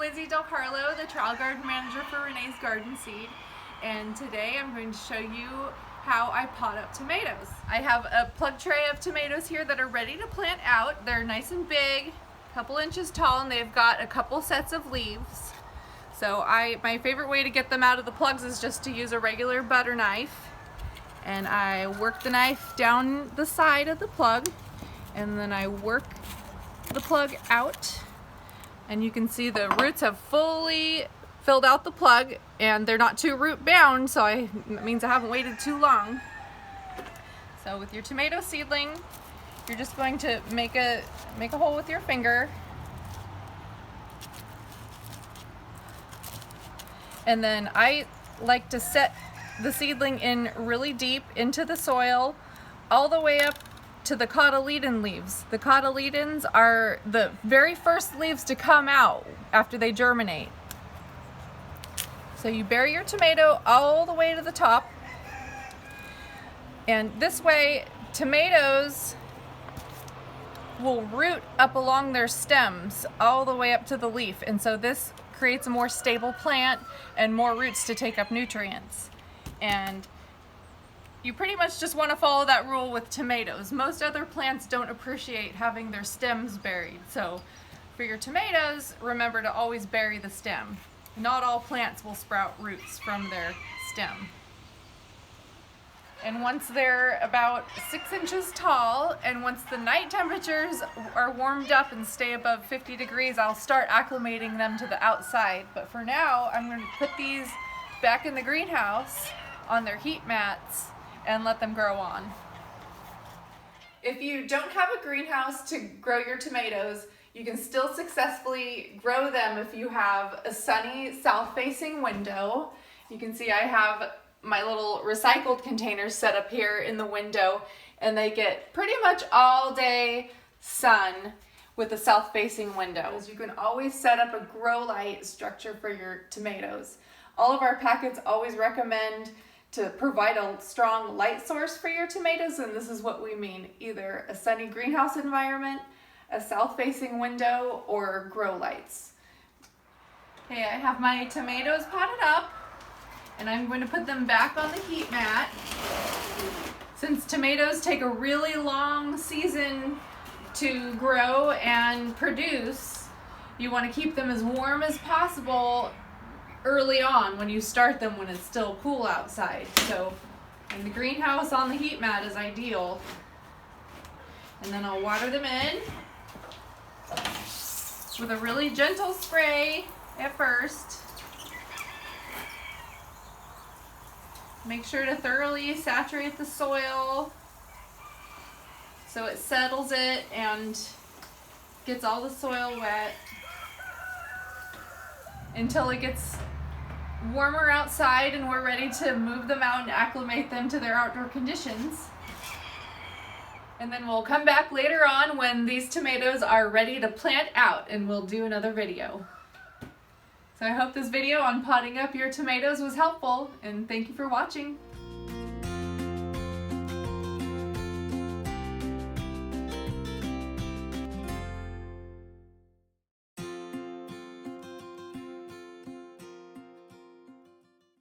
Lindsay Del Carlo, the trial garden manager for Renee's Garden Seed, and today I'm going to show you how I pot up tomatoes. I have a plug tray of tomatoes here that are ready to plant out. They're nice and big, a couple inches tall, and they've got a couple sets of leaves. So my favorite way to get them out of the plugs is just to use a regular butter knife, and I work the knife down the side of the plug, and then I work the plug out, and you can see the roots have fully filled out the plug and they're not too root bound, so that means I haven't waited too long. So with your tomato seedling, you're just going to make a hole with your finger, and then I like to set the seedling in really deep into the soil all the way up to the cotyledon leaves. The cotyledons are the very first leaves to come out after they germinate. So you bury your tomato all the way to the top, and this way tomatoes will root up along their stems all the way up to the leaf, and so this creates a more stable plant and more roots to take up nutrients. And you pretty much just want to follow that rule with tomatoes. Most other plants don't appreciate having their stems buried. So for your tomatoes, remember to always bury the stem. Not all plants will sprout roots from their stem. And once they're about 6 inches tall, and once the night temperatures are warmed up and stay above 50 degrees, I'll start acclimating them to the outside. But for now, I'm going to put these back in the greenhouse on their heat mats and let them grow on. If you don't have a greenhouse to grow your tomatoes, you can still successfully grow them if you have a sunny south-facing window. You can see I have my little recycled containers set up here in the window, and they get pretty much all day sun with a south-facing window. You can always set up a grow light structure for your tomatoes. All of our packets always recommend to provide a strong light source for your tomatoes, and this is what we mean: either a sunny greenhouse environment, a south-facing window, or grow lights. Okay, I have my tomatoes potted up, and I'm going to put them back on the heat mat. Since tomatoes take a really long season to grow and produce, you want to keep them as warm as possible early on when you start them, when it's still cool outside. So in the greenhouse on the heat mat is ideal. And then I'll water them in with a really gentle spray at first. Make sure to thoroughly saturate the soil so it settles it and gets all the soil wet until it gets warmer outside and we're ready to move them out and acclimate them to their outdoor conditions. And then we'll come back later on when these tomatoes are ready to plant out, and we'll do another video. So I hope this video on potting up your tomatoes was helpful, and thank you for watching.